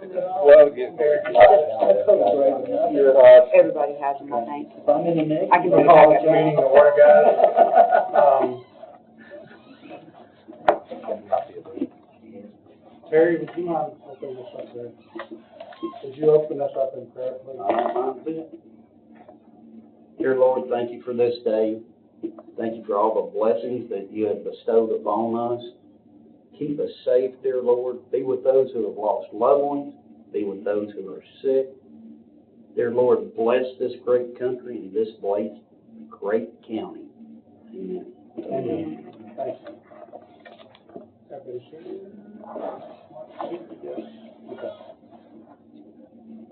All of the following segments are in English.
Well, get very Everybody has them, I think. If I'm in the mix. I can We'll call this meeting to order, guys. Terry, would you mind opening this up there? Would you open us up in prayer, please? Dear Lord, thank you for this day. Thank you for all the blessings that you have bestowed upon us. Keep us safe, dear Lord. Be with those who have lost loved ones. Be with those who are sick. Dear Lord, bless this great country and this great county. Amen. Amen. Thank you. Everybody sure? Okay.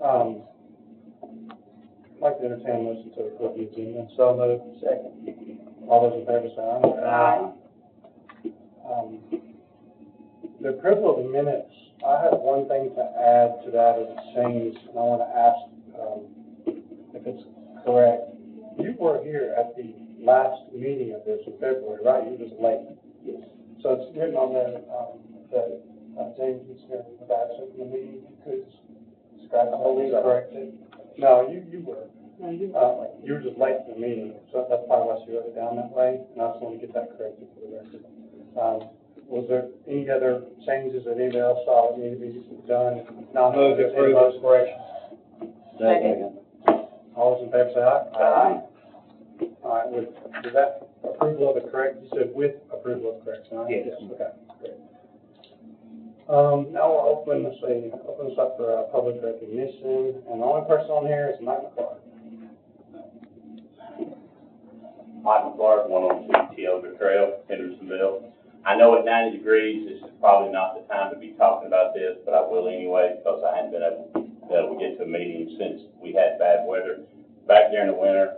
I'd like to entertain a motion to approve the agenda. So moved. Second. All those in favor say aye. The approval of the minutes, I have one thing to add to that as a change, and I want to ask if it's correct. You were here at the last meeting of this in February, right? You were just late. Yes. So it's written on there that James was here with absent in the meeting. You could scratch the whole correct it. No, you were. No, you You were just late to the meeting, so that's probably why she wrote it down that way, and I just want to get that corrected for the record. Was there any other changes or anything else that needed to be done? Now, Move to approve those corrections. Second. All those in favor say aye. Aye. All right, with that approval of the correct, you said with approval of the correction, right? Yes. Okay, great. Now we'll open this up for public recognition, and the only person on here is Mike McClark. Mike McClark, 102 Teoga Trail, Hendersonville. I know at 90 degrees, this is probably not the time to be talking about this, but I will anyway, because I hadn't been able to get to a meeting since we had bad weather. Back during the winter,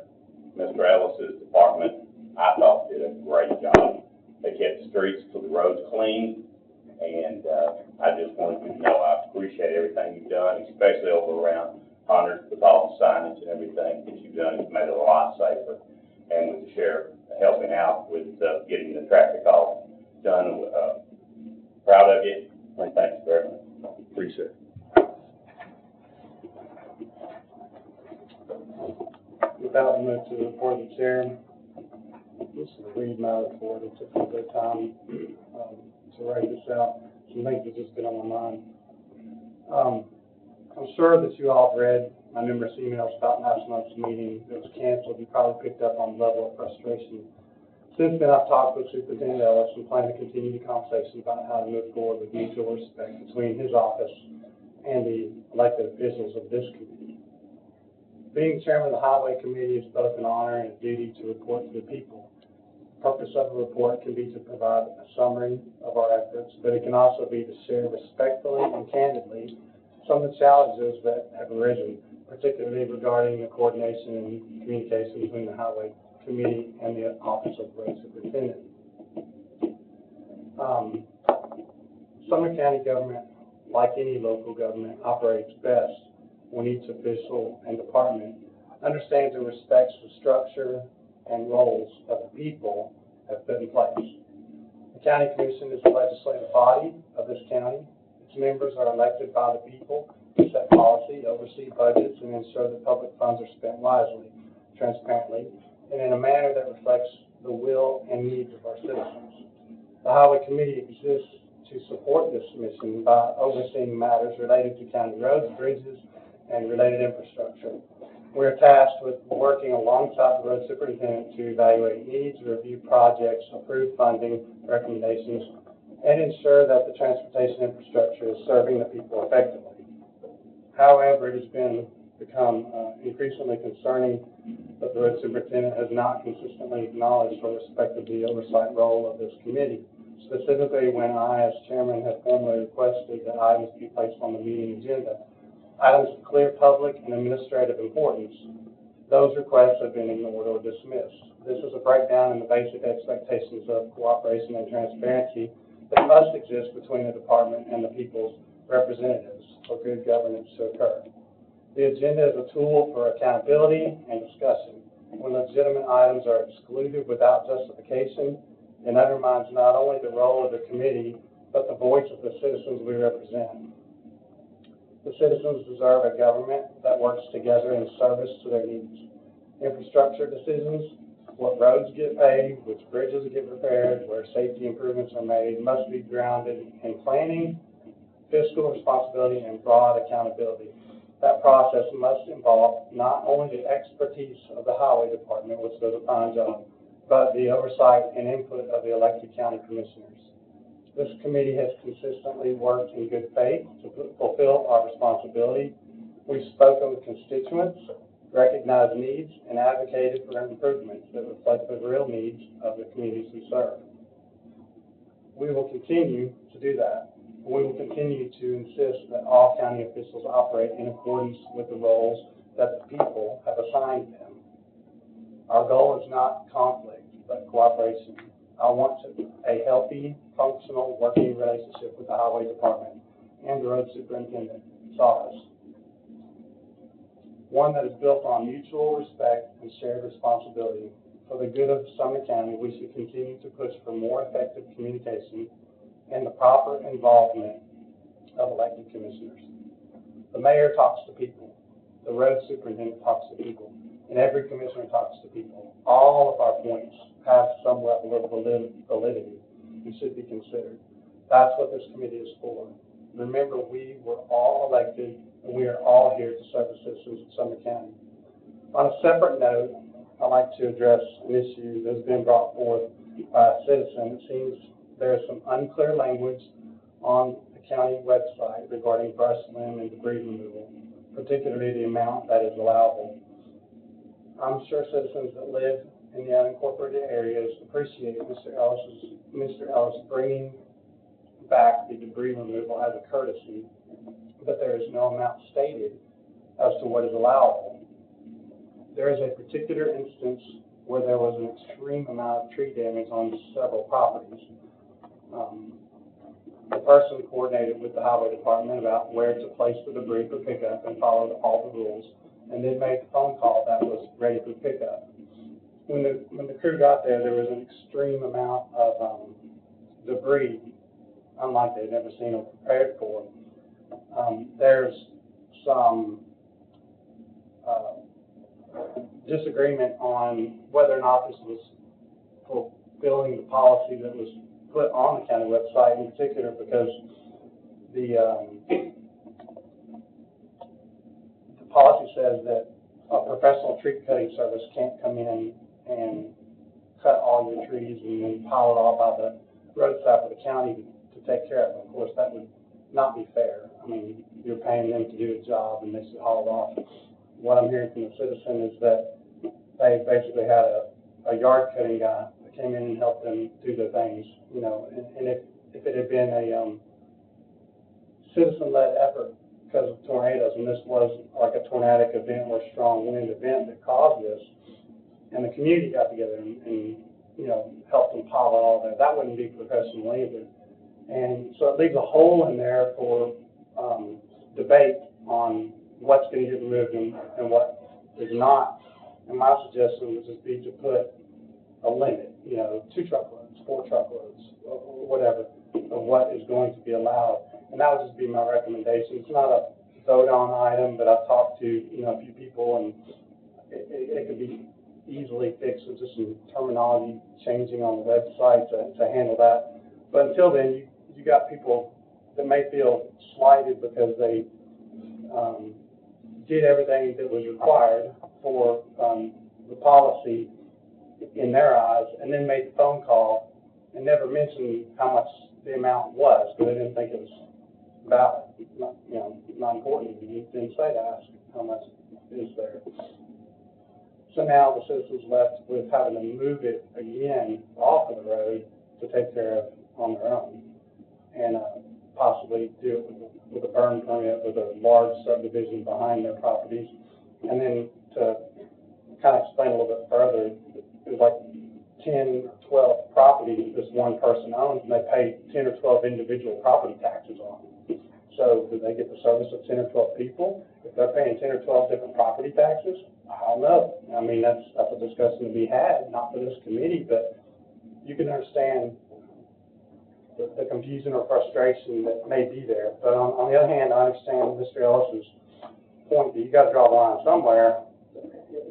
Mr. Ellis's department, I thought, did a great job. They kept the streets to the roads clean, and I just wanted you to know I appreciate everything you've done, especially over around Hunter with all the signage and everything that you've done. It's made it a lot safer. And with the sheriff helping out with getting the traffic off done. Proud of you. Thank you very much. Appreciate it. Without move to the report of the chair, this is a read my report. It took a good time to write this out. Some things have just been on my mind. I'm sure that you all have read my numerous emails about last month's meeting that was canceled. You probably picked up on the level of frustration. Since then, I've talked with Superintendent Ellis and plan to continue the conversation about how to move forward with mutual respect between his office and the elected officials of this committee. Being chairman of the Highway Committee is both an honor and a duty to report to the people. The purpose of a report can be to provide a summary of our efforts, but it can also be to share respectfully and candidly some of the challenges that have arisen, particularly regarding the coordination and communication between the Highway Committee and the Office of Road Superintendent. Sumner County government, like any local government, operates best when each official and department understands and respects the structure and roles that the people have put in place. The County Commission is the legislative body of this county. Its members are elected by the people to set policy, oversee budgets, and ensure that public funds are spent wisely, transparently, and in a manner that reflects the will and needs of our citizens. The Highway Committee exists to support this mission by overseeing matters related to county roads, bridges, and related infrastructure. We are tasked with working alongside the road superintendent to evaluate needs, review projects, approve funding recommendations, and ensure that the transportation infrastructure is serving the people effectively. However, it has become increasingly concerning that the road superintendent has not consistently acknowledged or respected the oversight role of this committee. Specifically, when I, as chairman, have formally requested that items be placed on the meeting agenda, items of clear public and administrative importance, those requests have been ignored or dismissed. This is a breakdown in the basic expectations of cooperation and transparency that must exist between the department and the people's representatives for good governance to occur. The agenda is a tool for accountability and discussion. When legitimate items are excluded without justification, it undermines not only the role of the committee, but the voice of the citizens we represent. The citizens deserve a government that works together in service to their needs. Infrastructure decisions, what roads get paved, which bridges get repaired, where safety improvements are made, must be grounded in planning, fiscal responsibility, and broad accountability. That process must involve not only the expertise of the highway department, which does a fine job, but the oversight and input of the elected county commissioners. This committee has consistently worked in good faith to fulfill our responsibility. We've spoken with constituents, recognized needs, and advocated for improvements that reflect the real needs of the communities we serve. We will continue to do that. We will continue to insist that all county officials operate in accordance with the roles that the people have assigned them. Our goal is not conflict, but cooperation. I want a healthy, functional, working relationship with the highway department and the road superintendent's office. One that is built on mutual respect and shared responsibility. For the good of Sumner County, we should continue to push for more effective communication and the proper involvement of elected commissioners. The mayor talks to people. The road superintendent talks to people. And every commissioner talks to people. All of our points have some level of validity and should be considered. That's what this committee is for. Remember, we were all elected, and we are all here to serve the citizens of Sumner County. On a separate note, I'd like to address an issue that has been brought forth by a citizen. It seems there is some unclear language on the county website regarding brush, limb, and debris removal, particularly the amount that is allowable. I'm sure citizens that live in the unincorporated areas appreciate Mr. Ellis bringing back the debris removal as a courtesy, but there is no amount stated as to what is allowable. There is a particular instance where there was an extreme amount of tree damage on several properties. The person coordinated with the highway department about where to place the debris for pickup and followed all the rules, and then made the phone call that was ready for pickup. When the crew got there, there was an extreme amount of debris, unlike they'd ever seen or prepared for. There's some disagreement on whether or not this was fulfilling the policy that was put on the county website, in particular because the policy says that a professional tree cutting service can't come in and cut all your trees and then pile it all by the roadside for the county to take care of them. Of course, that would not be fair. I mean, you're paying them to do a job and they should haul it off. What I'm hearing from the citizen is that they basically had a yard cutting guy that came in and helped them do their things, you know, and if it had been a citizen-led effort because of tornadoes, and this was like a tornadic event or strong wind event that caused this, and the community got together and you know, helped them pile it all there, that wouldn't be professional either. And so it leaves a hole in there for debate on what's going to get removed and what is not. And my suggestion would just be to put a limit, you know, 2 truckloads, 4 truckloads, or whatever, of what is going to be allowed. And that would just be my recommendation. It's not a vote-on item, but I've talked to, you know, a few people, and it could be easily fixed with just some terminology changing on the website to handle that. But until then, you got people that may feel slighted because they did everything that was required for the policy in their eyes, and then made the phone call and never mentioned how much the amount was because they didn't think it was valid, not important. You didn't say to ask how much is there. So now the citizens left with having to move it again off of the road to take care of on their own, and possibly do it with a burn permit with a large subdivision behind their properties. And then to kind of explain a little bit further, there's like 10 or 12 properties this one person owns, and they pay 10 or 12 individual property taxes on them. So do they get the service of 10 or 12 people? If they're paying 10 or 12 different property taxes, I don't know. I mean, that's a discussion to be had, not for this committee, but you can understand the the confusion or frustration that may be there. But on the other hand, I understand Mr. Ellis's point that you gotta draw the line somewhere.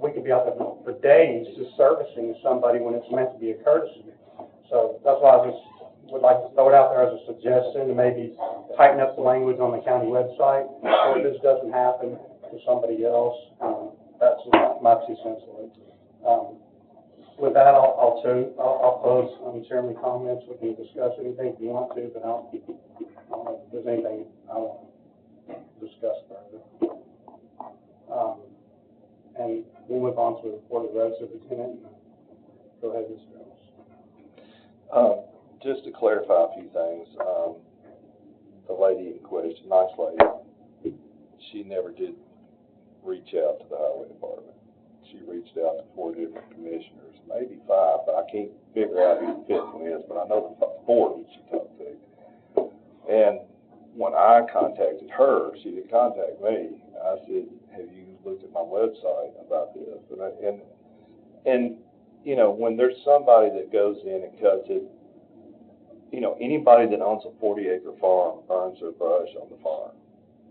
We could be out there for days just servicing somebody when it's meant to be a courtesy. So that's why I just would like to throw it out there as a suggestion to maybe tighten up the language on the county website so this doesn't happen to somebody else. That's my 2 cents on it. With that, I'll close on chairman comments. We can discuss anything if you want to, but I don't know if there's anything I want to discuss further. And we'll move on to the report of the road superintendent. Go ahead, Mr. Ellis. Just to clarify a few things, the lady in question, nice lady, she never did reach out to the highway department. She reached out to 4 different commissioners, maybe 5, but I can't figure out who the 5th one is, but I know the 4 that she talked to. And when I contacted her, she didn't contact me. I said, have you looked at my website about this? And you know, when there's somebody that goes in and cuts it, you know, anybody that owns a 40-acre farm burns their brush on the farm.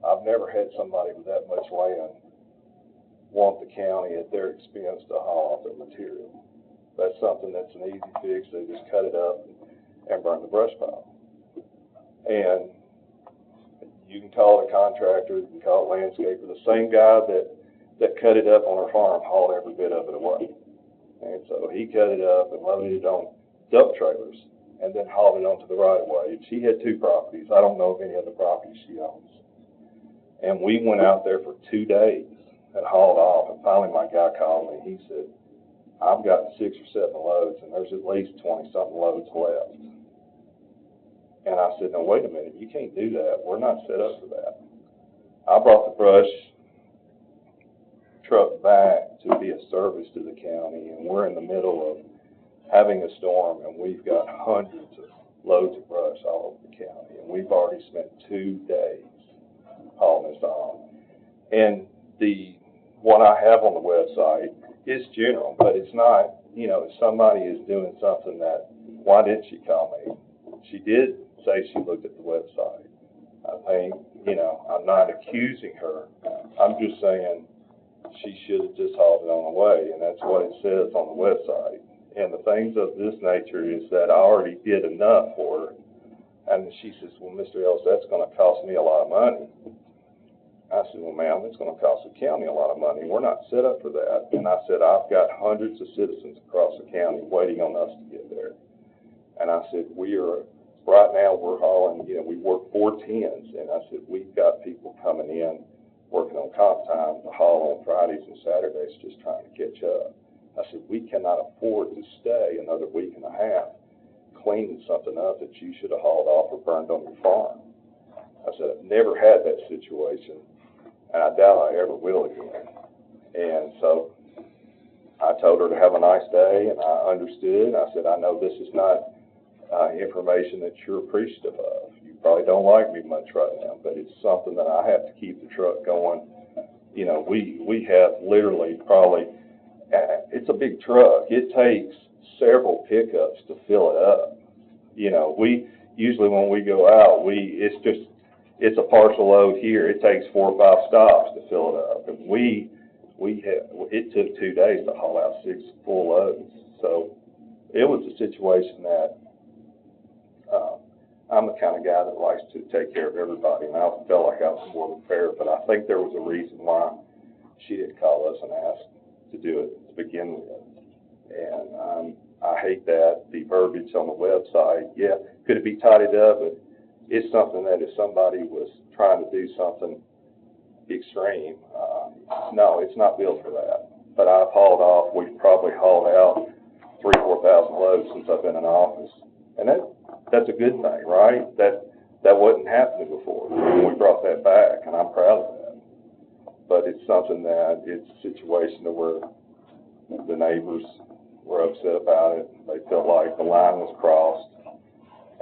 I've never had somebody with that much land want the county at their expense to haul off their material. That's something that's an easy fix. They just cut it up and burn the brush pile. And you can call it a contractor, you can call it landscaper. The same guy that cut it up on her farm hauled every bit of it away. And so he cut it up and loaded it on dump trailers and then hauled it onto the right of way. And she had 2 properties. I don't know of any other properties she owns. And we went out there for 2 days and hauled off. And finally my guy called me. He said, I've got 6 or 7 loads and there's at least 20-something loads left. And I said, no, wait a minute, you can't do that. We're not set up for that. I brought the brush truck back to be a service to the county, and we're in the middle of having a storm, and we've got hundreds of loads of brush all over the county, and we've already spent 2 days hauling this on. And what I have on the website is general, but it's not, you know, if somebody is doing something that, why didn't she call me? She did say she looked at the website. I think, you know, I'm not accusing her. I'm just saying she should have just hauled it on the way, and that's what it says on the website. And the things of this nature is that I already did enough for her. And she says, well, Mr. Ellis, that's going to cost me a lot of money. I said, well, ma'am, it's going to cost the county a lot of money. We're not set up for that. And I said, I've got hundreds of citizens across the county waiting on us to get there. And I said, right now we're hauling, you know, we work 4 10s. And I said, we've got people coming in working on comp time to haul on Fridays and Saturdays just trying to catch up. I said, we cannot afford to stay another week and a half cleaning something up that you should have hauled off or burned on your farm. I said, I've never had that situation, and I doubt I ever will again. And so I told her to have a nice day, and I understood. I said, I know this is not information that you're appreciative of. You probably don't like me much right now, but it's something that I have to keep the truck going. You know, we have literally probably, it's a big truck. It takes several pickups to fill it up. You know, we usually when we go out, it's a partial load here. It takes 4 or 5 stops to fill it up. And it took 2 days to haul out 6 full loads. So it was a situation that I'm the kind of guy that likes to take care of everybody, and I felt like I was more than fair, but I think there was a reason why she didn't call us and ask to do it to begin with. And I hate that the verbiage on the website, yeah, could it be tidied up, but it's something that if somebody was trying to do something extreme, no, it's not built for that. But I've hauled off, we've probably hauled out 3,000 or 4,000 loads since I've been in office. And that's a good thing, right? That wasn't happening before. And we brought that back, and I'm proud of that. But it's something that, it's a situation where the neighbors were upset about it. They felt like the line was crossed,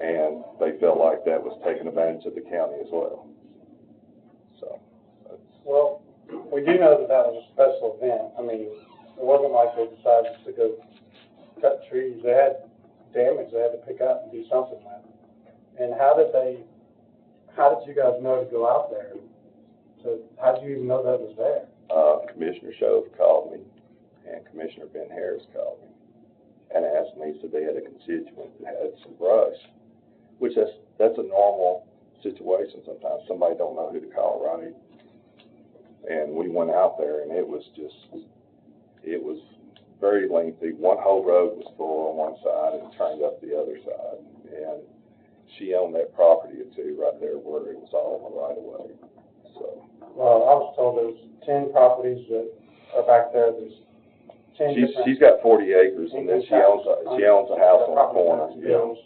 and they felt like that was taking advantage of the county as well. So, Well, we do know that was a special event. I mean, it wasn't like they decided to go cut trees. They had damage they had to pick up and do something with. And how did you guys know to go out there? So how did you even know that was there? Commissioner Shove called me, and Commissioner Ben Harris called me, and asked me, so they had a constituent that had some brush, which that's a normal situation sometimes. Somebody don't know who to call, right? And we went out there, and it was very lengthy. One whole road was full on one side and turned up the other side. And she owned that property or two right there where it was all in the right of way. So. Well, I was told there's 10 properties that are back there. There's 10 She's got 40 acres, and then she owns a house on the corner. Bills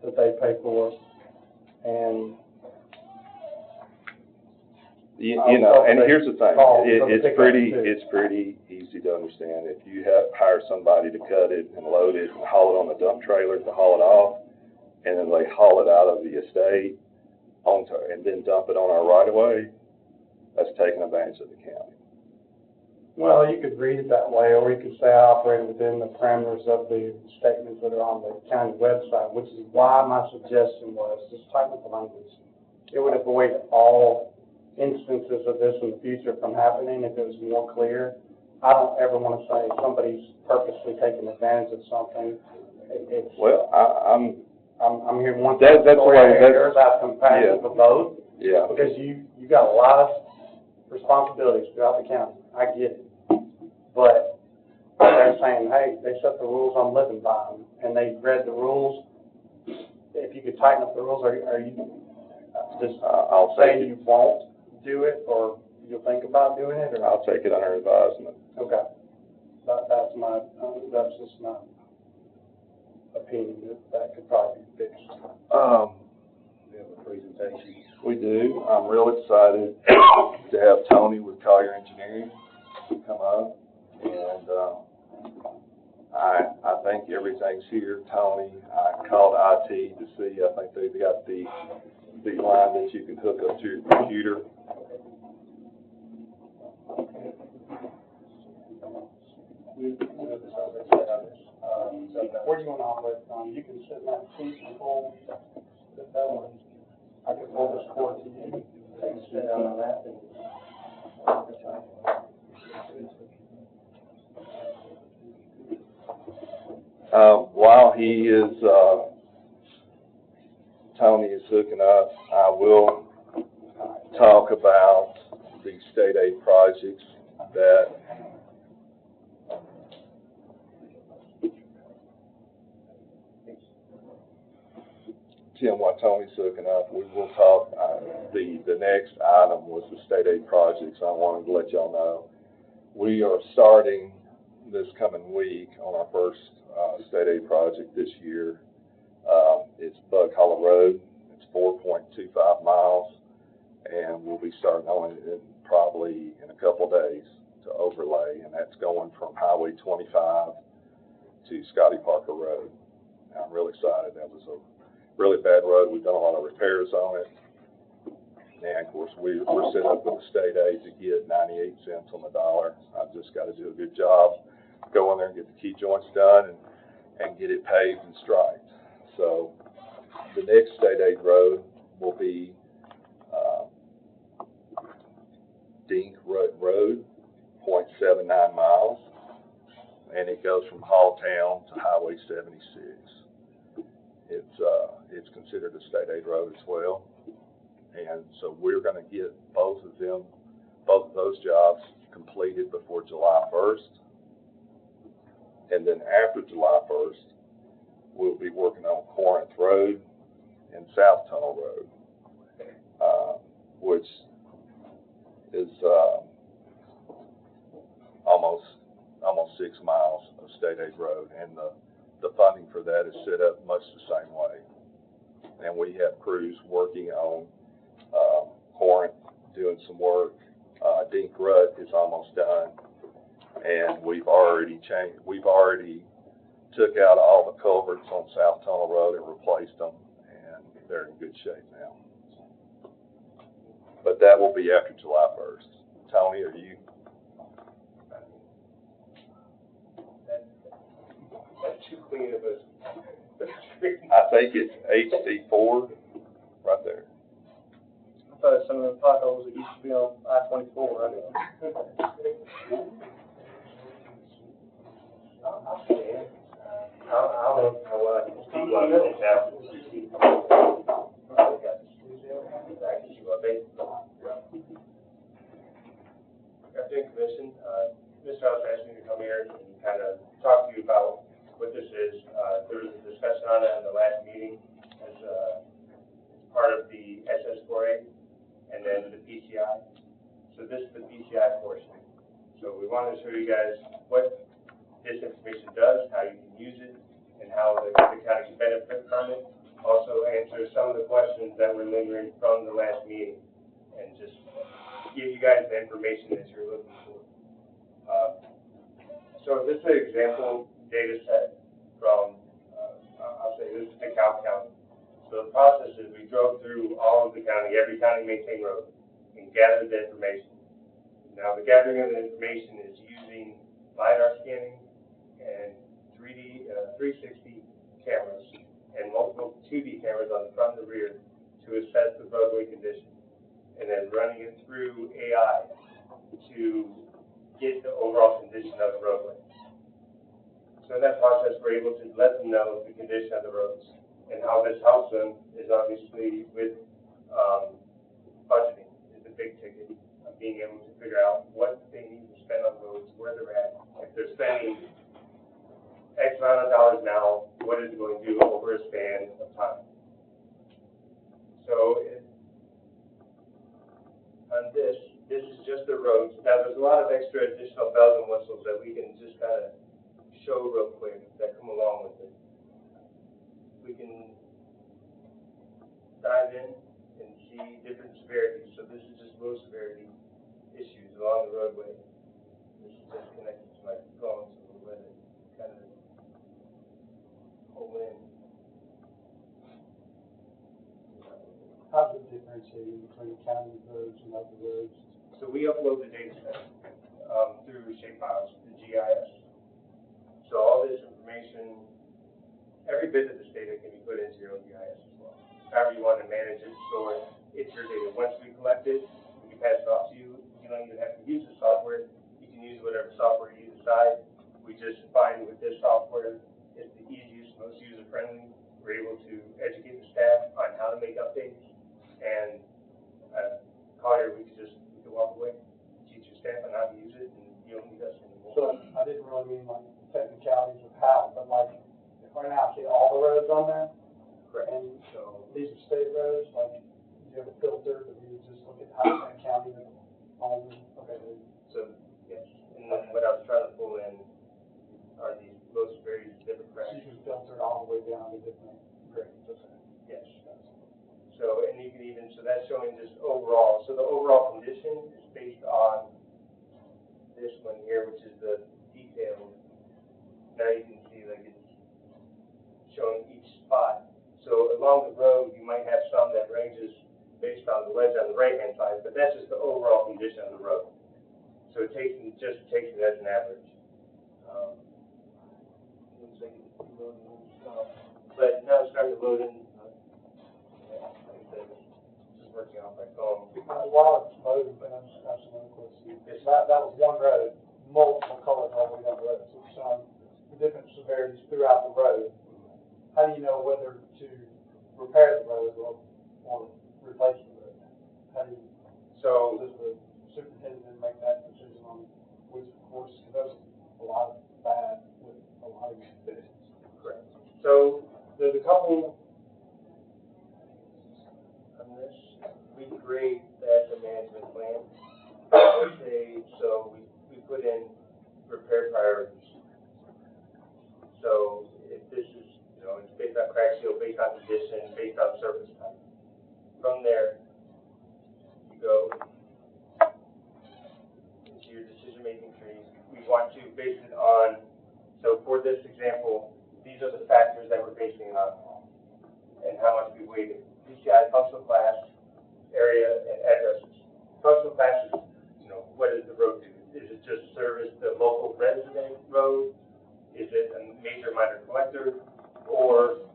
that they pay for, and you know, and here's the thing, it's pretty easy to understand. If you hire somebody to cut it and load it and haul it on a dump trailer to haul it off, and then they haul it out of the estate and then dump it on our right of way, that's taking advantage of the county. well, you could read it that way, or you could say I operate within the parameters of the statements that are on the county website, which is why my suggestion was just tighten up the language. It would avoid all instances of this in the future from happening if it was more clear. I don't ever want to say somebody's purposely taking advantage of something. Well, I'm hearing one that's the story, way. yours, I have compassion for both. Yeah. Because you got a lot of responsibilities throughout the county. I get it. But they're saying, hey, they set the rules, I'm living by them, and they read the rules. If you could tighten up the rules, are you just I'll saying you won't do it, or you'll think about doing it, or? I'll take it under advisement. Okay. That's just my opinion, that could probably be fixed. We have a presentation. We do. I'm real excited to have Tony with Collier Engineering come up, and I think everything's here. Tony, I called IT to see. I think they've got the line that you can hook up to your computer. Where do you want to operate from? You can sit in that seat and pull that one. I can pull this cord to you. Take a sit down on that. While Tony is hooking up, I will talk about the state aid projects that Tim, while Tony's hooking up, we will talk, the next item was the state aid projects. I wanted to let y'all know. We are starting this coming week on our first state aid project this year. It's Bug Hollow Road. It's 4.25 miles, and we'll be starting on it probably in a couple of days to overlay, and that's going from Highway 25 to Scotty Parker Road. Now, I'm real excited. That was a really bad road. We've done a lot of repairs on it. And of course, we're set up with the state aid to get 98 cents on the dollar. I've just got to do a good job, go in there and get the key joints done and get it paved and striped. So the next state aid road will be Dink Road, 0.79 miles, and it goes from Halltown to Highway 76. It's considered a state aid road as well. And so we're going to get both of those jobs completed before July 1st. And then after July 1st, we'll be working on Corinth Road and South Tunnel Road, which is almost 6 miles of state aid road. And the funding for that is set up much the same way. And we have crews working on Corinth, doing some work. Dink Rut is almost done, and we've already took out all the culverts on South Tunnel Road and replaced them, and they're in good shape now. But that will be after July 1st. Tony, are you? That's too clean of a. I think it's HD4. some of the potholes that used to be on I-24, I know. I don't know how well I can speak on this now. Afternoon, Commission. Mr. Ellis asked me to come here and kind of talk to you about what this is. There was a discussion on it in the last meeting as part of the SS4A and then the PCI. So this is the PCI portion. So we wanted to show you guys what this information does, how you can use it, and how the county can benefit from it. Also answer some of the questions that were lingering from the last meeting, and just give you guys the information that you're looking for. So this is an example data set from, I'll say this is DeKalb County. So the process is we drove through all of the county, every county maintained road, and gathered the information. Now the gathering of the information is using LiDAR scanning and 360 cameras and multiple 2D cameras on the front and the rear to assess the roadway condition, and then running it through AI to get the overall condition of the roadway. So in that process, we're able to let them know the condition of the roads, and how this helps them is obviously with budgeting is the big ticket of being able to figure out what they need to spend on roads, where they're at. If they're spending X amount of dollars now, what is it going to do over a span of time? So on this is just the roads. Now there's a lot of extra additional bells and whistles that we can just kind of show real quick that come along with it. We can dive in and see different severities. So this is just low severity issues along the roadway. This is just connected to my phone, so we'll let it kind of hold in. How's it differentiating between county roads and other roads? So we upload the data set through shapefiles, the GIS. So all this information, every bit of this data can be put into your own GIS as well. However you want to manage it, store it, it's your data. Once we collect it, we can pass it off to you. You don't even have to use the software. You can use whatever software you decide. We just find with this software, it's the easiest, most user-friendly. We're able to educate the staff on how to make updates. And Collier, we could walk away, teach your staff on how to use it, and you don't need us anymore. So I didn't really mean like technicalities of how, but like, if right now I see all the roads on there, Correct. and so these are state roads, like, you have a filter, but you would just look at how that county on, okay. So, yes, and then what I was trying to pull in are these most very different So you fractions. can filter all the way down to different grades, okay. Yes. So, and you can even, so that's showing just overall. So the overall condition is based on this one here, which is the detailed. Now you can see like it's showing each spot. So along the road, you might have some that ranges based on the ledge on the right-hand side, but that's just the overall condition of the road. So it just takes it as an average. Looks like it's loading and stuff. But now it's starting to load in. Like I said, just working on my phone. While it's loading, but I'm just asking another question. That was one road, multiple colors all the way down the road, so it's showing the different severities throughout the road. How do you know whether to repair the road or replace the road? How do you, So does the superintendent make that decision on which course, because there's a lot of bad with a lot of these. correct. So there's a couple on this. We create the asset management plan. So we put in repair priorities. So if this is, it's based on crack seal, based on condition, based on surface type. From there, you go into your decision-making tree. We want to base it on, so for this example, these are the factors that we're basing it on, and how much we weighted. PCI, functional class, area, and addresses. Functional class is, what does the road do? Is it just service the local resident road? Is it a major minor collector? Or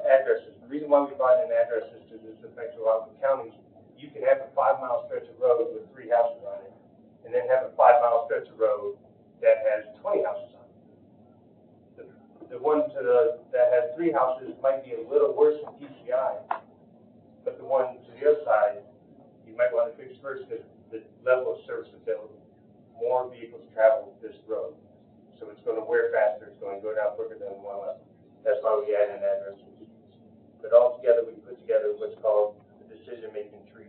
addresses? The reason why we brought in addresses is this affects a lot of the counties. you can have a 5-mile stretch of road with 3 houses on it, and then have a 5-mile stretch of road that has 20 houses on it. The one that has 3 houses might be a little worse than PCI, but the one to the other side, you might want to fix first because the level of serviceability. More vehicles travel this road, so it's going to wear faster, it's going to go down quicker than the one left. That's why we add an address. But altogether, we put together what's called the decision-making tree.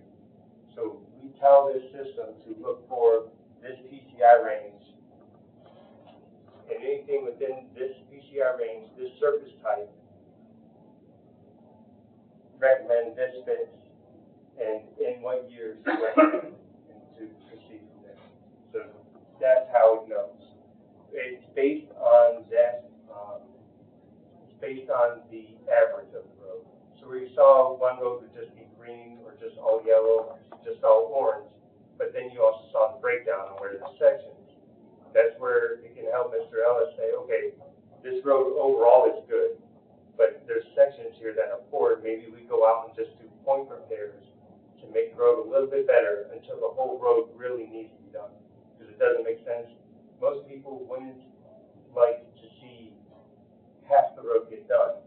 So we tell this system to look for this PCI range, and anything within this PCI range, this surface type, recommend this fix, and in what years to recommend, and to proceed from there. So that's how it goes. It's based on that, it's based on the average of the road. So where you saw one road would just be green, or just all yellow, just all orange, but then you also saw the breakdown on where the sections. That's where it can help Mr. Ellis say, okay, this road overall is good, but there's sections here that are poor. Maybe we go out and just do point repairs to make the road a little bit better until the whole road really needs to be done. Because it doesn't make sense. Most people wouldn't like to see half the road get done,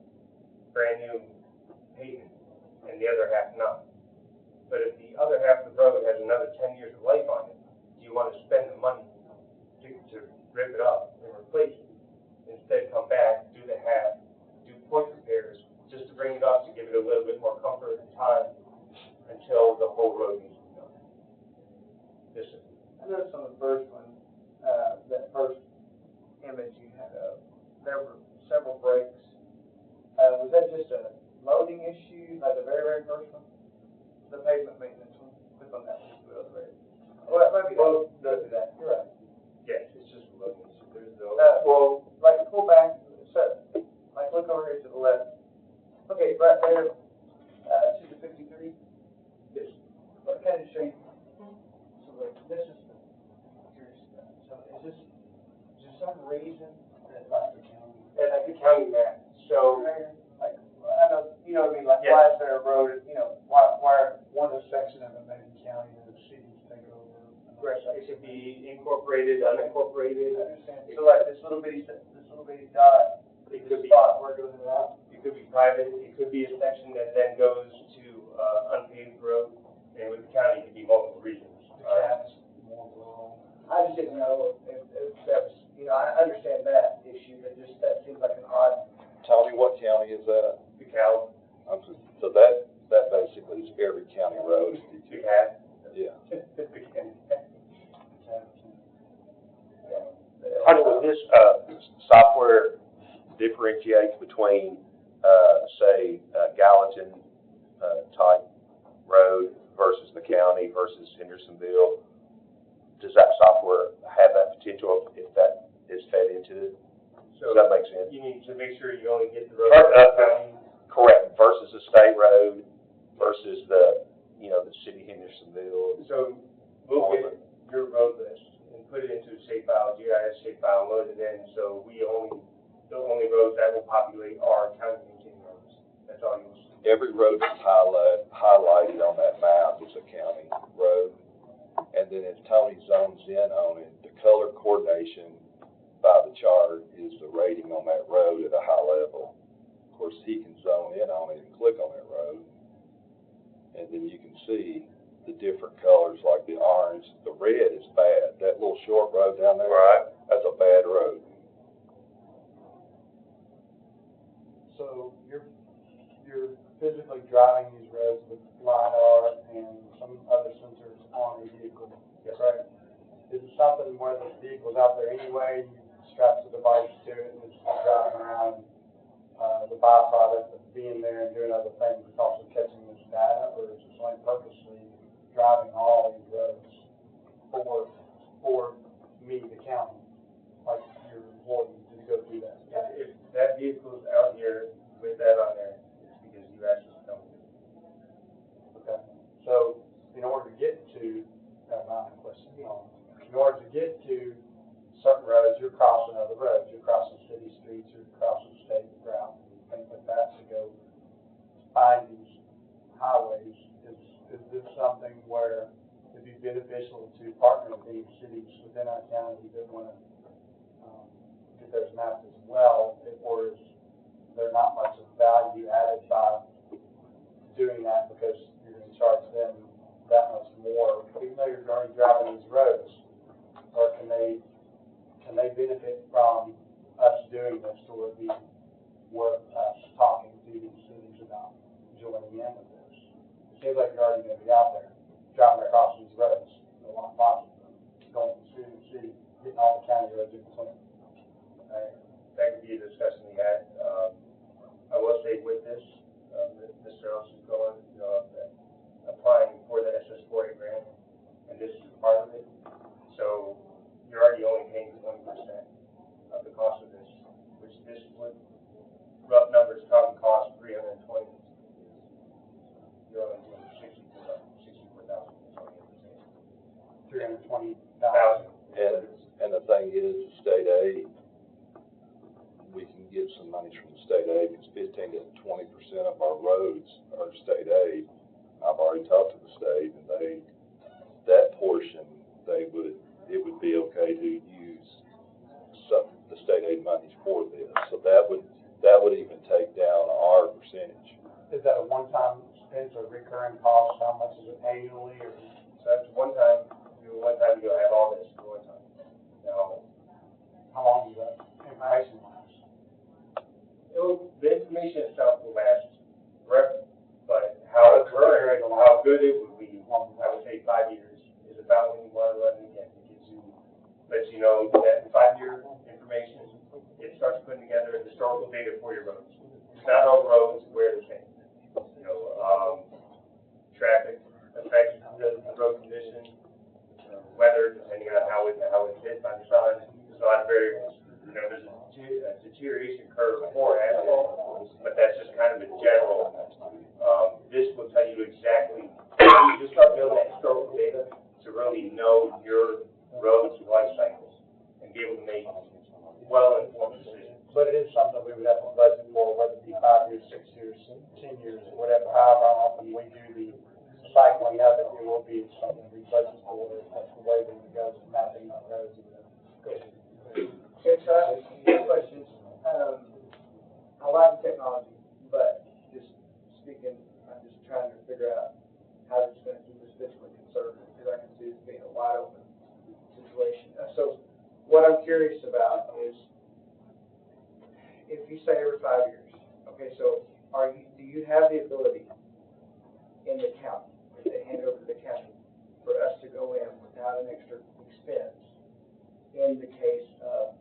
brand new pavement, and the other half not. But if the other half of the road has another 10 years of life on it, do you want to spend the money to rip it up and replace it? Instead, come back, do the half, do point repairs, just to bring it up to give it a little bit more comfort and time until the whole road needs to be done. Yes, sir. I noticed on the first one, that first image you had, there were several breaks. Was that just a loading issue, like the very, very first one? The pavement maintenance one? Click on that one, the other way. Well, maybe both does that, you're right. Yes, it's just a loading issue. There's no. Well, like pull back, so, like look over here to the left. Okay, right there, to the 53. Yes. What kind of shape? So like, this is the, here's, so is there some reason that like the county? That's the county map. So, Like, I know, you know what I mean, like, Yes. why is there a road, you know, why one section of it may be county and the city's taking over? it could be incorporated, unincorporated. I understand, so like this little bitty dot, It could be, spot, where it goes in and out? it could be private, it could be a section that then goes to, unpaved road, and with the county, it could be multiple regions. Perhaps more rural. I just didn't know if that was, you know, I understand that issue, but just, that seems like an odd. Tony, what county is that? DeKalb, So that basically is every county road. DeKalb. Yeah. How does this software differentiate between, say, Gallatin type road versus the county versus Hendersonville? Does that software have that potential if that is fed into it? So Does that make sense? you need to make sure you only get the road. Correct. Versus a state road versus the city of Hendersonville. So we'll get your road list and put it into a shape file, GIS shape file, and load it in, so the only roads that will populate are county maintained roads. That's all you'll see. Every road that's highlighted on that map is a county road. And then if Tony zones in on it, the color coordination by the chart is the rating on that road at a high level. Of course, he can zone in on it and click on that road. And then you can see the different colors, like the orange. The red is bad. That little short road down there, Right. That's a bad road. So you're physically driving these roads with LiDAR and some other sensors on a vehicle, correct? Is it something where the vehicle's out there anyway, you strap the device to it and it's driving around, the byproduct of being there and doing other things, it's also catching this data, or is it only purposely driving all these roads for me, the county, like your employee, to go do that? If that vehicle's out here with that on there, it's because you actually don't do it. Okay, so in order to get to, my question, in order to get to certain roads, you're crossing other roads, you're crossing city streets, you're crossing state routes, and things like that to go find beneficial to partner with any cities within our county that want to get those mapped as well, or is there not much of value added by doing that because you're going to charge them that much more, even though you're already driving these roads? Or can they benefit from us doing this, or would it be worth us talking to these cities about joining in with this? It seems like you're already going to be out there driving across these roads, a lot of them, going from city to city, getting all the county roads in between. That could be a discussion we had. I will say with this, Mr. Ellis is going, applying for the SS40 grant, and this is part of it. So you're already only paying 20% of the cost of this, which this would, rough numbers, probably cost $320. You're only doing $64,000. $320,000. And the thing is, state aid, we can get some money from the state aid, because 15 to 20% of our roads are state aid. I've already talked to the state, and that portion, it would be okay to use some, the state aid monies for this. So that would even take down our percentage. Is that a one-time expense or recurring cost? How much is it annually? Or So that's one time you'll have all this at one time. Now, how long is that information last? the information itself will last forever, but how good it would be, I would say 5 years is about when you want to run it again. It gives you, lets you know that 5-year information, it starts putting together historical data for your roads. Not all roads wear the same. Traffic affects the road condition, weather, depending on how it hits by the sun. There's a lot of variables. There's a deterioration curve for asphalt, but that's just kind of a general. This will tell you exactly, you start building that historical data to really know your road's life cycles and be able to make well-informed decisions. But it is something we would have to budget for, whether it be 5 years, 6 years, 10 years, whatever, however often we do the cycling of it, it will be something we budget for. That's the way that it goes, mapping our roads. Okay, so I have two questions. I like technology, but just speaking, I'm just trying to figure out how it's going to keep us fiscally conservative, because I can see this being a wide open situation. So what I'm curious about is, if you say every 5 years, okay, so do you have the ability in the county, if they hand it over to the county, for us to go in without an extra expense in the case of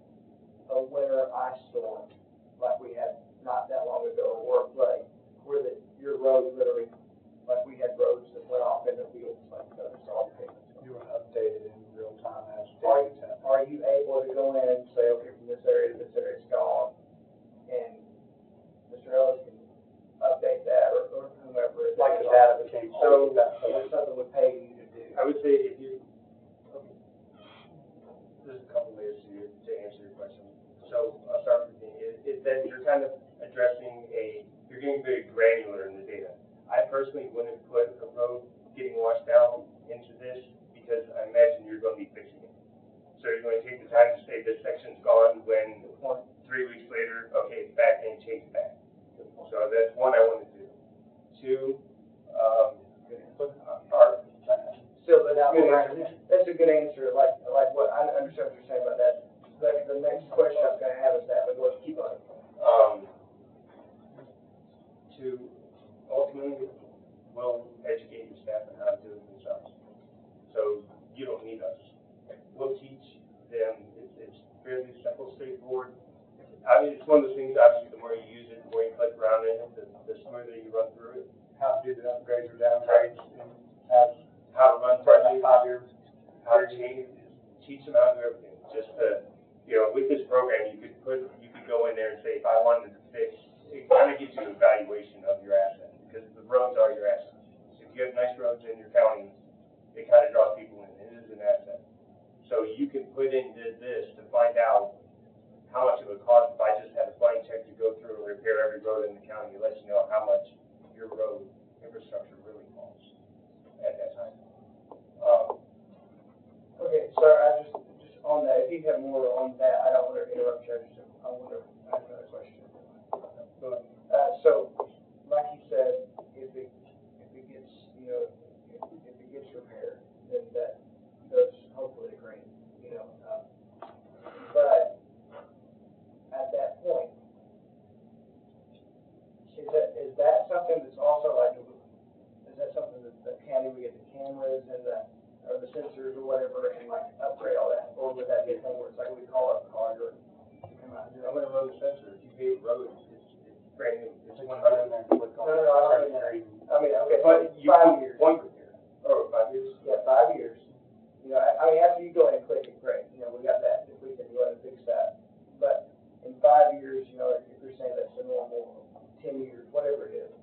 a winter ice storm like we had not that long ago, or a flood, where your road literally, like we had roads that went off in the fields, like those all payments. You were updated in real time as Are you able to go in and say, okay, from this area to this area it's gone, and Mr. Ellis can update that, or whomever? like the data became So that's something we pay you to do. I would say if you, there's a couple layers to answer your question. So I'll start with the beginning. That you're kind of addressing you're getting very granular in the data. I personally wouldn't put a road getting washed out into this, because I imagine you're going to be fixing it. So you're going to take the time to say this section's gone, when 3 weeks later, okay, it's back, and change it back. So that's one I want to do. Two, that's a good answer. Like what I understand what you're saying about that. Like the next question I was going to have is that, but let's keep on. To ultimately, we'll educate your staff on how to do it themselves. So you don't need us. We'll teach them. It's fairly simple, straightforward. I mean, it's one of those things, obviously, the more you use it, the more you click around in it, the smoother you run through it. how to do the upgrades or downgrades, and How to run projects, 5 years. how to change, teach them how to do everything. Just with this program, you could go in there and say, if I wanted to fix, it kind of gives you an evaluation of your asset, because the roads are your assets. So if you have nice roads in your county, it kind of draws people in. It is an asset. So you can put in this to find out how much it would cost if I just had a blank check to go through and repair every road in the county. It lets you know how much your road infrastructure really costs at that time. you have more on that, I don't want to interrupt you, I want to ask another question. So, like you said, if it gets, you know, if it gets repaired, then that does hopefully the green, you know, but at that point, is that something that's also like, is that something that the county would get the cameras and or the sensors or whatever and like upgrade all that, or would that be something where it's like we call up Carter to come out and do it? I'm gonna road sensor, if you pave road, it's brand new. It's When you go in there and click on No, I mean, okay, But you, 5 years. one repair, or 5 years? Yeah, 5 years. You know, I mean, after you go in and click it, great, you know, we got that, if we can go ahead and fix that. But in 5 years, you know, if you're saying that's the normal 10 years, whatever it is,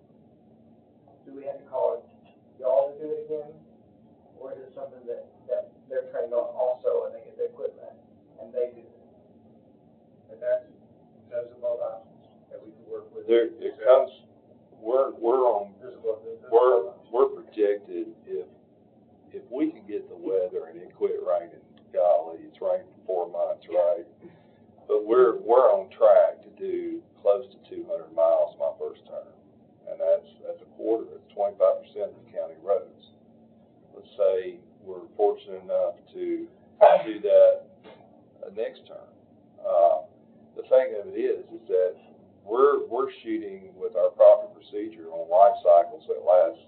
do we have to call it y'all to do it again? Or is it something that they're trained on also and they get the equipment and they do it? And that's, those are both options that we can work with. There, it comes, we're There's both, we're projected, if we can get the weather and it quit raining, golly, it's rained for 4 months, right? But we're on track to do close to 200 miles my first term. And that's a quarter, it's 25% of the county roads. Let's say we're fortunate enough to do that next term. The thing of it is that we're shooting with our proper procedure on life cycles that last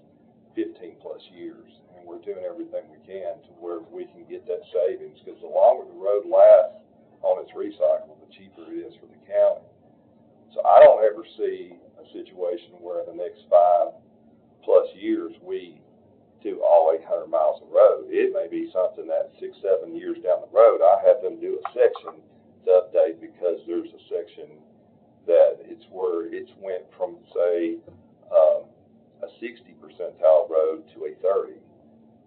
15 plus years, and we're doing everything we can to where we can get that savings, because the longer the road lasts on its recycle, the cheaper it is for the county. So I don't ever see a situation where in the next 5 plus years we do all 800 miles of road. It may be something that 6, 7 years down the road, I have them do a section to update, because there's a section that it's where it's went from, say, a 60 percentile road to a 30.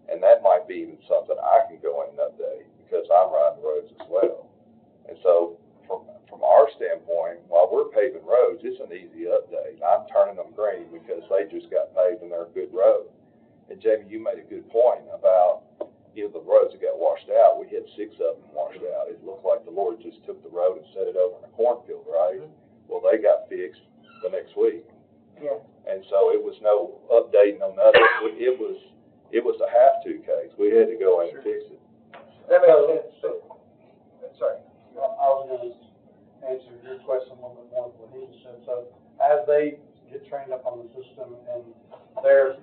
And that might be even something I can go in and update, because I'm riding roads as well. And so from our standpoint, while we're paving roads, it's an easy update. I'm turning them green because they just got paved and they're a good road. And Jamie, you made a good point about, you know, the roads that got washed out. We had 6 of them washed out. It looked like the Lord just took the road and set it over in a cornfield, right? Well, they got fixed the next week. Yeah. And so it was no updating on nothing. It was a have-to case. We had to go in and fix it. That makes sense. So, sorry. I was going to answer your question a little bit more than what he said. So as they get trained up on the system and they're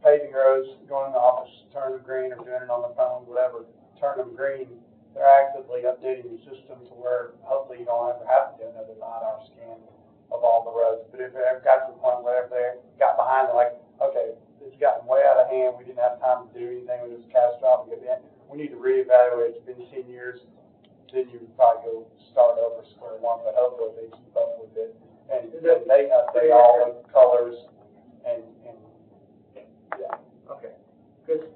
paving roads, going in the office, turn them green, or doing it on the phone, whatever, turn them green, they're actively updating the system to where hopefully you don't ever have to do another LiDAR scan of all the roads. But if it ever got to the point where they got behind, they're like, okay, it's gotten way out of hand, we didn't have time to do anything with this catastrophic event, we need to reevaluate, it's been 10 years, then you would probably go start over square one, but hopefully they keep up with it. And they update all the colors and yeah. Okay. Because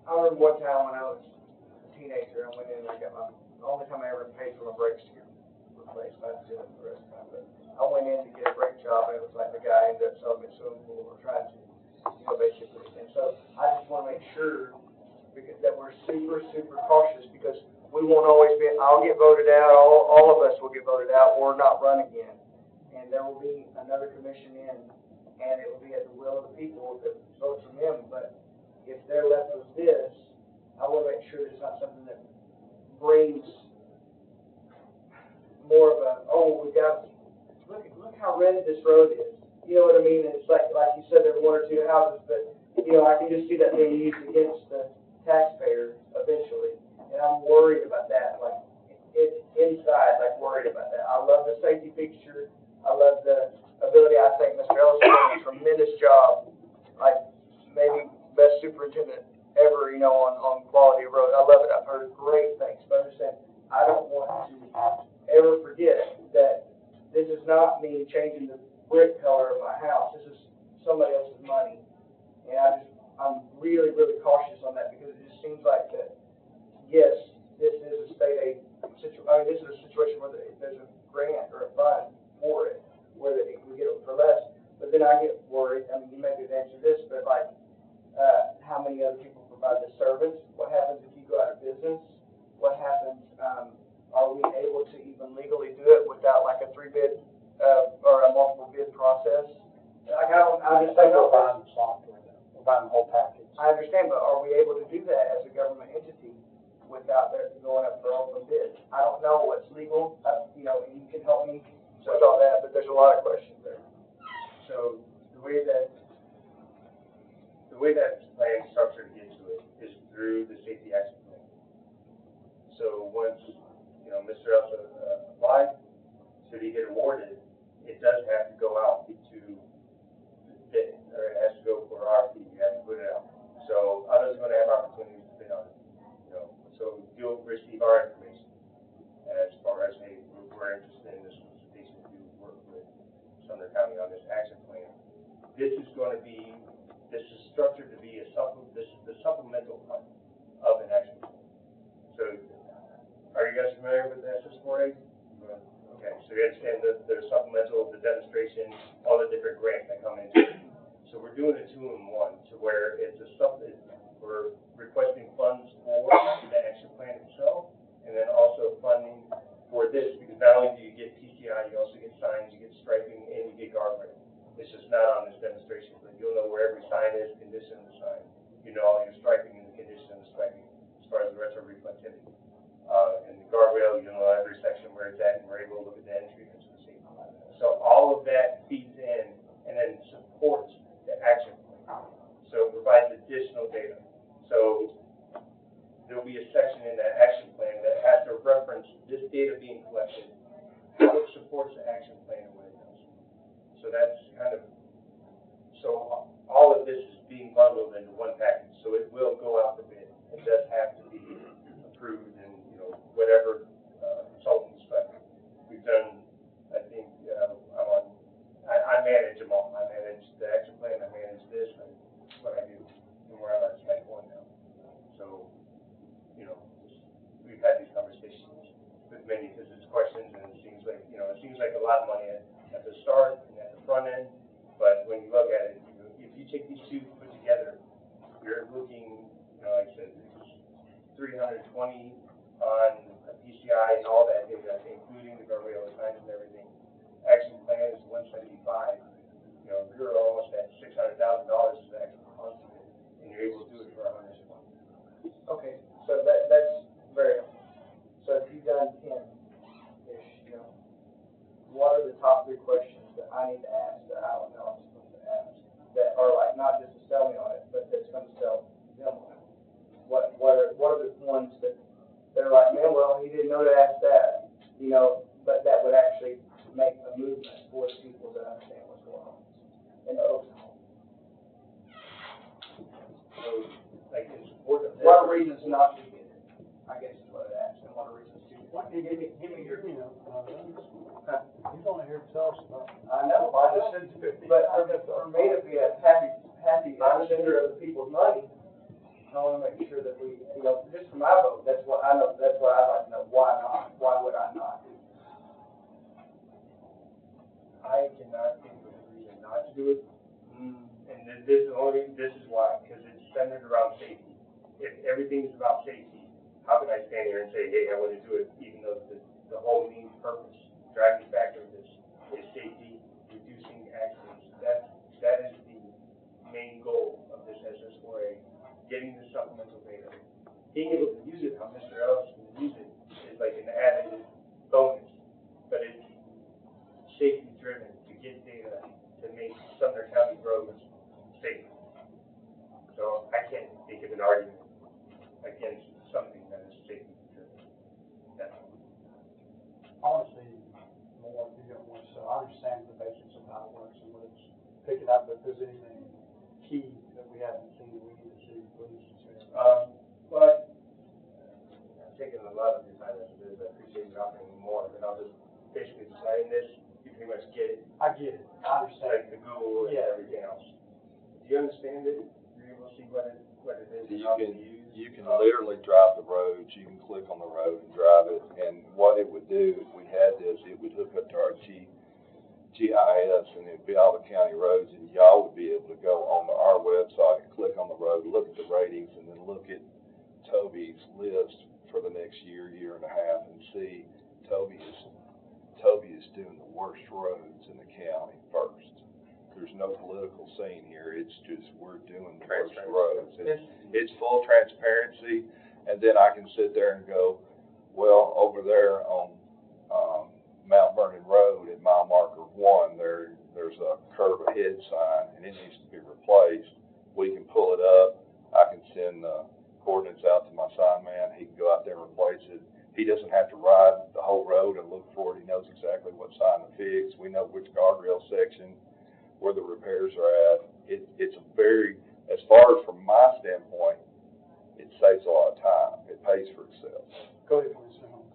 I remember one time when I was a teenager, I went in and I got the only time I ever paid for my brakes to get replaced. I didn't do it the rest of the time, but I went in to get a brake job, and it was like the guy ended up selling me a swimming pool or trying to, you know, basically. And so I just want to make sure that we're super, super cautious, because we won't always be, I'll get voted out, all of us will get voted out or not run again. And there will be another commission in, and it will be at the will of the people that vote for them. But if they're left with this, I want to make sure it's not something that brings more of a, oh, we got, look how red this road is. You know what I mean? And it's like you said, there are 1 or 2 houses, but, you know, I can just see that being used against the taxpayer eventually. And I'm worried about that, like, it's inside, like, worried about that. I love the safety picture. I love the ability. I think Mr. Ellis has done a tremendous job, like, maybe best superintendent ever, you know, on quality of road. I love it. I've heard great things. But I'm just saying, I don't want to ever forget that this is not me changing the brick color of my house. This is somebody else's money. And I'm really, really cautious on that, because it just seems like that, yes, this is a state aid situation. I mean, this is a situation where there's a grant or a fund for it, where we get it for less. But then I get worried. I mean, you may could answer this, but like, how many other people provide the service? What happens if you go out of business? What happens to even legally do it without like a 3-bid, or a multiple bid process? Like, I just think We're buying the software, we're buying the whole package. I understand, but are we able to do that as a government entity without there going up for open bid? I don't know what's legal, you know, and you can help me with all that, but there's a lot of questions there. So the way that plan structure to get to it is through the safety action plan. So once, you know, Mr. Elsa applied, should he get awarded, it does have to go out to bid, or it has to go for RFP, you have to put it out. So others are going to have opportunities to bid on it, you know. So you'll receive our information as far as, hey, we're interested in this solicitation to work with Sumner County on this action plan. This is structured to be this is the supplemental part of an action plan. So are you guys familiar with the SS4A? Okay, so you understand the supplemental, the demonstration, all the different grants that come into it. So we're doing a 2-in-1 to where we're requesting funds for the action plan itself, and then also funding for this, because not only do you get PCI, you also get signs, you get striping, and you get guardrail. It's just not on this demonstration, but you'll know where every sign is, condition of the sign. You know all your striping and the condition of the striping, as far as the retroreflectivity. And the guardrail, you know every section where it's at, and we're able to look at the entry into the safety. So all of that feeds in and then supports the action plan. So it provides additional data. So there'll be a section in that action plan that has to reference this data being collected, how it supports the action plan and what it does. So that's kind of, so all of this is being bundled into one package. So it will go out for bid. It does have to be approved and, you know, whatever consultants, but we've done, I think, I manage them all. I manage the action plan, I manage this, and what I do. And we're on our second one now. So, you know, we've had these conversations with many because it's questions and it seems like, you know, it seems like a lot of money at the start and at the front end, but when you look at it, if you take these two put together, you're looking, you know, like I said, it's 320 on a PCI and all that data, including the guardrail signs and everything. Action plan is 175. You know, you're almost at $600,000 is the actual cost of it, and you're able to do it for 120. Okay, so that's very helpful. So if you've done 10-ish, you know, what are the top 3 questions that I need to ask that I don't know I'm supposed to ask, that are like not just to sell me on it, but that's going to sell them on it? What are the ones that they're like, man, well, he didn't know to ask that, you know, but that would actually make a movement for the people that understand what's going on in the open. So, like, in support of that. What are reasons not to get it? I guess is what it asks, and what are reasons to get it? Give me your, he's only here to tell us about. I know, but for me to be a happy spender of the people's money, I want to make sure that we, you know, just for my vote, that's what I know, that's what I'd like to know. Why not? Why would I not? I cannot think of a reason not to do it. And this is why, because it's centered around safety. If everything is about safety, how can I stand here and say, hey, I want to do it, even though the whole main purpose, driving factor of this is safety, reducing accidents. That is the main goal of this SS4A, getting the supplemental data. Being able to use it, how Mr. Ellis can use it, is like an added bonus, but it's safety driven to get data to make Sumner County roads safe. So I can't think of an argument against something that is safety driven. Yeah. I want to see more if you don't want to, so I understand the basics of how it works and what it's picking up, but if there's anything key that we haven't seen, we need to see, please. But I'm taking a lot of your time as it is. I appreciate you offering me more, but I'll just basically say in this, you pretty much get it. I get it. I understand. Like the Google and everything else. Do you understand it? You're able to see what it is and how to use? You can literally drive the roads, you can click on the road and drive it, and what it would do, if we had this, it would hook up to our GIS, and it'd be all the county roads, and y'all would be able to go on our website, click on the road, look at the ratings, and then look at Toby's list for the next year and a half, and see Toby roads in the county first. There's no political scene here, it's just, we're doing the first roads. It's full transparency, and then I can sit there and go, well, over there on, Mount Vernon Road at mile marker 1, there's a curve ahead sign, and it needs to be replaced. We can pull it up, I can send the coordinates out to my sign man, he can go out there and replace it. He doesn't have to ride the whole road and look for it, he knows exactly what sign to fix, we know which guardrail section, where the repairs are at. It's a very, as far as from my standpoint, it saves a lot of time, it pays for itself. Go ahead, Commissioner Holmes.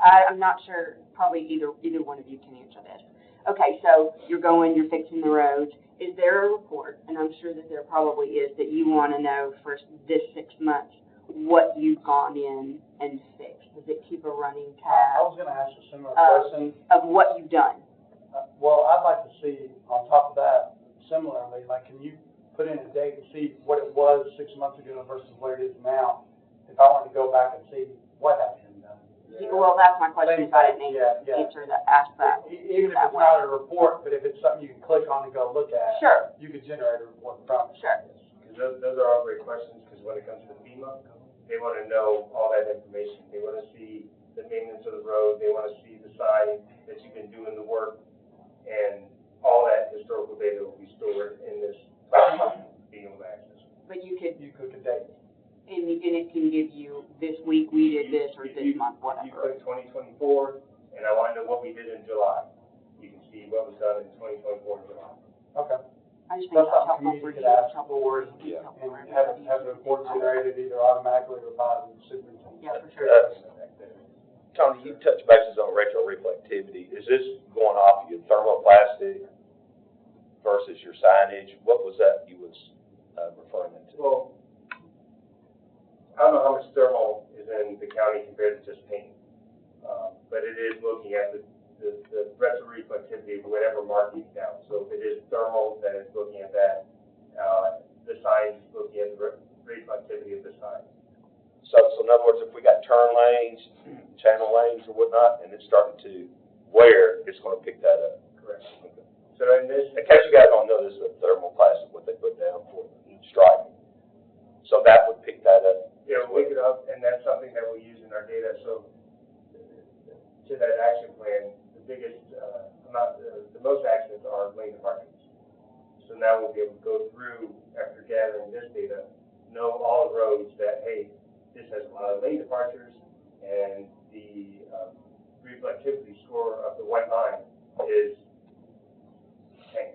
I'm not sure, probably either one of you can answer this. Okay, so you're fixing the roads. Is there a report, and I'm sure that there probably is, that you want to know for this 6 months what you've gone in and fixed? Does it keep a running I tab was gonna ask a similar question. of what you've done? Well, I'd like to see, on top of that, similarly, like, can you put in a date and see what it was 6 months ago versus what it is now? If I wanted to go back and see what has been done. Well, that's my question, if I didn't answer that, ask that. Even if it's not a report, but if it's something you can click on and go look at. Sure. You could generate a report from it. Sure. Because those are all great questions, because when it comes to FEMA, they want to know all that information. They want to see the maintenance of the road, they want to see the sign that you've been doing the work, and all that historical data will be stored in this being able to access. But you could, You click a date. and it can give you, this week we did this, or this month, You whatever. click 2024, and I want to know what we did in July. You can see what was done in 2024 in July. Okay. I just think That's that's something helpful for community you, could ask it's helpful for, for you, it's helpful for and have everybody. the report generated either automatically or by the superintendent. Yeah, for sure. Tony, you touched bases on retroreflectivity. Is this going off your thermoplastic versus your signage? What was that you was referring to? Well, I don't know how much thermal is in the county compared to just paint, but it is looking at the retroreflectivity of whatever marking is down. So if it is thermal, then it's looking at that. The signs is looking at the reflectivity of the sign. So in other words, if we got turn lanes, channel lanes or whatnot, and it's starting to wear, it's going to pick that up. Correct. So in this, In case you guys don't know, this is a thermoplastic, what they put down for striping. So that would pick that up. yeah, we'll pick it up, and that's something that we use in our data. So to that action plan, the biggest amount, the most accidents are lane departures. So now we'll be able to go through, after gathering this data, know all the roads that, hey, this has a lot of lane departures, and the reflectivity score of the white line is 10.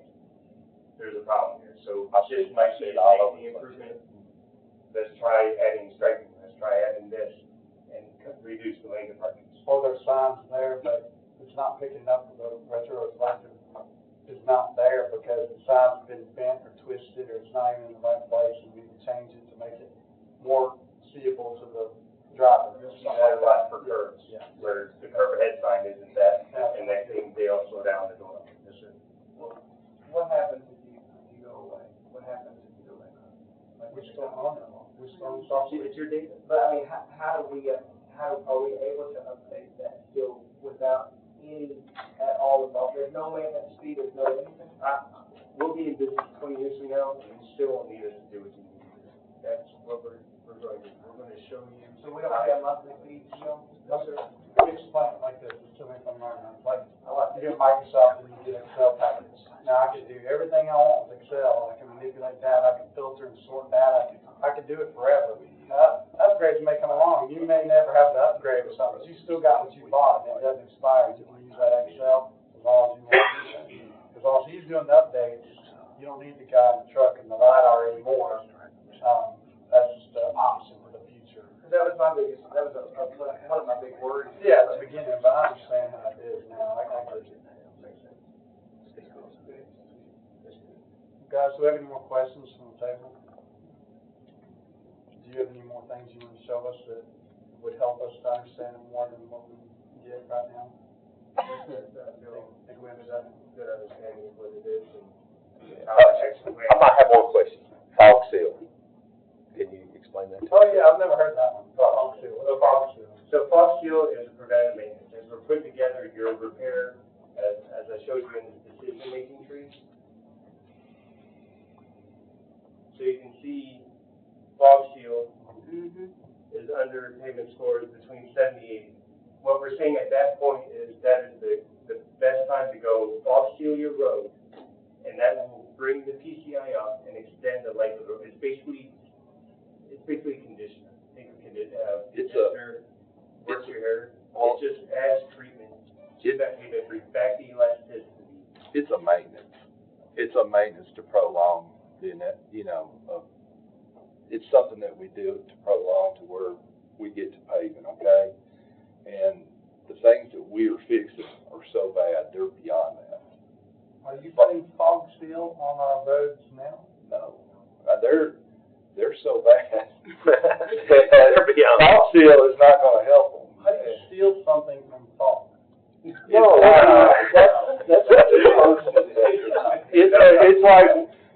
There's a problem here. So this might be a safety improvement. Let's try adding striping, let's try adding this, and reduce the lane departures. Or there's signs there, but it's not picking up the retroreflective. It's not there because the sign's been bent or twisted, or it's not even in the right place, and we can change it to make it more seeable to the driver. You have a lot for curves, Yeah. where the curve ahead sign isn't that, and next thing they all slow down, they're going up. Yes, sir. What happens if you go away? What happens if you go back? Like, We're still on it. We're still on software. It's your data. But I mean, how are we able to update that still without any at all involved? There's no maintenance fee, there's no anything? We'll be in business 20 years from now, and you still won't need us to do what you need to do. That's what we're going to do. We're going to show you. So we don't pay a monthly fee, you know? No, sir. Explain it like this, just to make them learn. Like, you get Microsoft and you get Excel packages. Now, I can do everything I want with Excel. I can manipulate that, I can filter and sort data. I can do it forever. Upgrades may come along. You may never have to upgrade or something, but you still got what you bought, and it doesn't expire. You can use that Excel as long as you want to use it. As long as he's doing the updates, you don't need the guy in the truck and the LiDAR anymore. That's just an option for the future. That was one of my big worries. Yeah, at the beginning, but I understand how it is now. I get it. Guys, do we have any more questions from the table? Do you have any more things you want to show us that would help us to understand it more than what we get right now? I Think we understand? Good understanding of what it is. And I might have one question. Fog seal. Can you explain that to me? Oh, yeah, I've never heard that one. Fog seal. So fog seal is a preventative maintenance. As we're putting together your repair as So you can see fog seal Mm-hmm. is under pavement scores between 70 and 80. What we're saying at that point is that is the best time to go fog seal your road, and that will bring the PCI up and extend the life of the road. It's basically conditioner. Think of conditioner. Works your hair. It just adds treatment to that pavement, brings back the elasticity. It's a maintenance. It's a maintenance to prolong the, it's something that we do to prolong to where we get to paving, okay? And the things that we are fixing are so bad, they're beyond that. Are you putting fog seal on our roads now? No, they're so bad. They're beyond. Fog seal is not gonna help them. How do you steal something from fog? No, it's like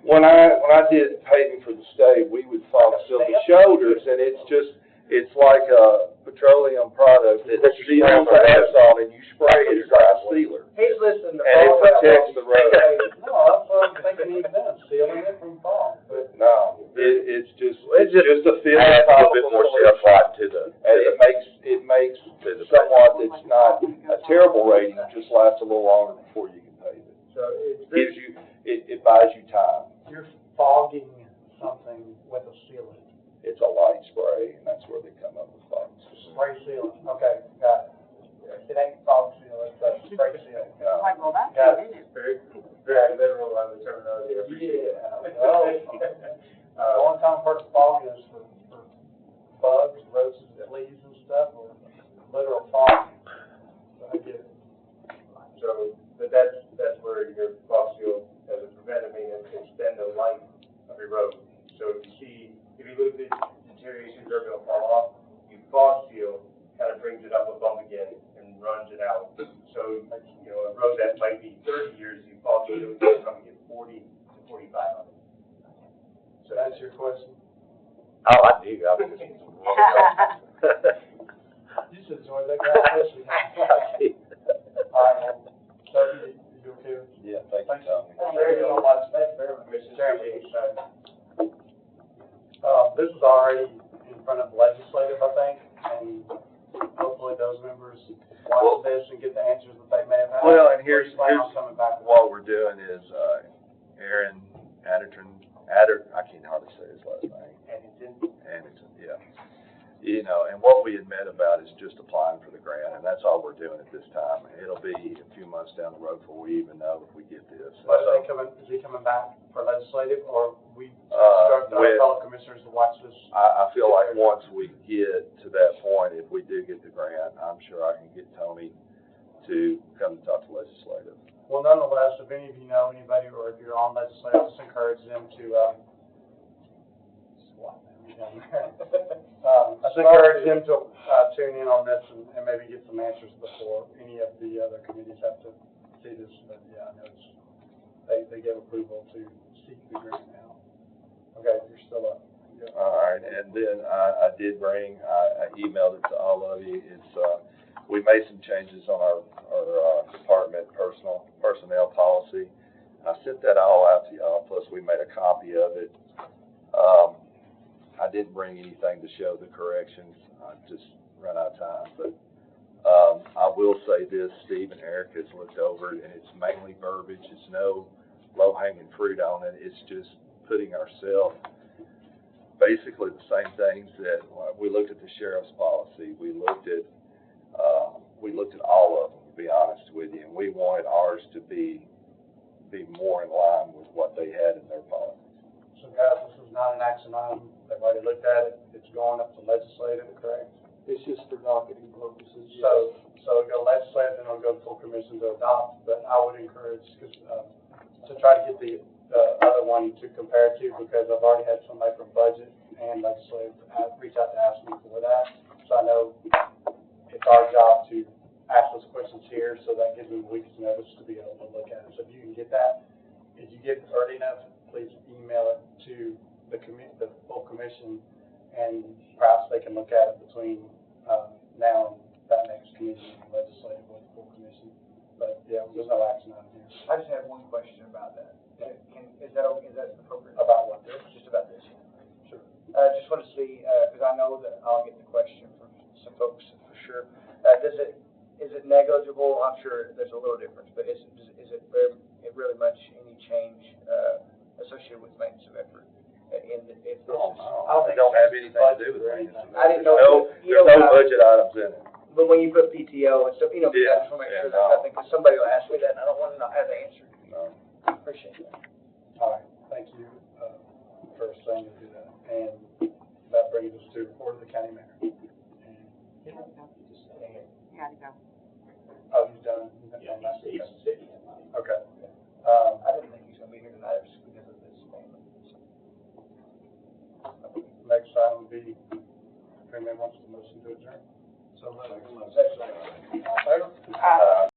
when I did paving for the state, we would fog seal the shoulders, and it's like a petroleum product that seals the asphalt, and you spray it as dry sealer, He's listening to and it protects the road. No, that's what I'm thinking he's done, sealing it from fog, but. No, it's just a feeling. Adds a little bit more shelf life to the. And it makes someone that's not a terrible rating just last a little longer before you can pave it. So It buys you time. You're fogging something with a sealant. It's a light spray, and that's where they come up with fogs. Spray sealant, okay, got it. It ain't fog seal, it's a spray seal. Like, well, that's Got good, isn't it? very literal on the terminology. I appreciate it. Well, the only time I've heard of fog is for bugs, roaches, leaves and stuff, or literal fog. So I get it. So, but that's where your fog seal, as a preventive maintenance, can extend the life of your road. So if you look at deterioration, they're gonna fall off, you fog seal, kind of brings it up a bump again and runs it out. So, a road that might be 30 years, you fog seal, you can probably get 40 to 45 on it. So that's your question? Oh, I do. I mean, You should join that conversation. All right, well, so you okay? Yeah, thank you, Tommy. Very good, thank you very much. Mr. Chairman. This is already in front of the legislative, I think, and hopefully those members watch this and get the answers that they may have had. Well, and here's Coming back. what we're doing is, Aaron Adderton, I can't hardly say his last name. Anderton, yeah. And what we had met about is just applying for the grant, and that's all we're doing at this time. It'll be a few months down the road before we even know if we get this. But is he coming back for legislative, or we instruct our fellow commissioners to watch this? I feel like once we get to that point, if we do get the grant, I'm sure I can get Tony to come and talk to legislative. Well, nonetheless, if any of you know anybody, or if you're on legislative, just encourage them to, just encourage them to, tune in on this and maybe get some answers before any of the other committees have to see this. But yeah, I know they gave approval to seek the grant now. Okay, you're still up. Yeah. All right, and then I did bring, I emailed it to all of you. It's, we made some changes on our department personnel policy. I sent that all out to y'all, plus we made a copy of it. I didn't bring anything to show the corrections. I just ran out of time, but I will say this, Steve and Eric has looked over it, and it's mainly verbiage. It's no low-hanging fruit on it. It's just putting ourselves, basically the same things that, we looked at the sheriff's policy. We looked at all of them, to be honest with you, and we wanted ours to be more in line with what they had in their policy. So guys, this is not an action item. They've already looked at it. It's going up to legislative, correct? It's just for docketing purposes. So it'll go legislative, then it'll go to full commission to adopt, but I would encourage, to try to get the other one to compare to, because I've already had somebody from budget and legislative reach out to ask me for that. So I know it's our job to ask those questions here, so that gives them a week's notice to be able to look at it. So if you can get that, if you get it early enough, please email it to the full commission, and perhaps they can look at it between now and that next committee, legislative or the full commission. But yeah, there's no action on here. I just have one question about that. Is that appropriate? About what? Just about this. know that I'll get the question from some folks for sure. Is it negligible? I'm sure there's a little difference, but is it really much any change, associated with maintenance of effort? If this is, They don't have anything to do with maintenance. I didn't know. No, there's no budget items in it. But when you put PTO and stuff, I Yeah, just want to make sure yeah, there's no. nothing, because somebody will ask me that, and I don't want to not have the answer. No. Appreciate that. All right, thank you, first thing to do that. And that brings us to report of the county manager. You gotta go. Oh, he's done? He's done that? Okay. I didn't think he was going to be here tonight just because of this family. Next item would be, if anyone wants to motion to adjourn. So, Second. all in favor?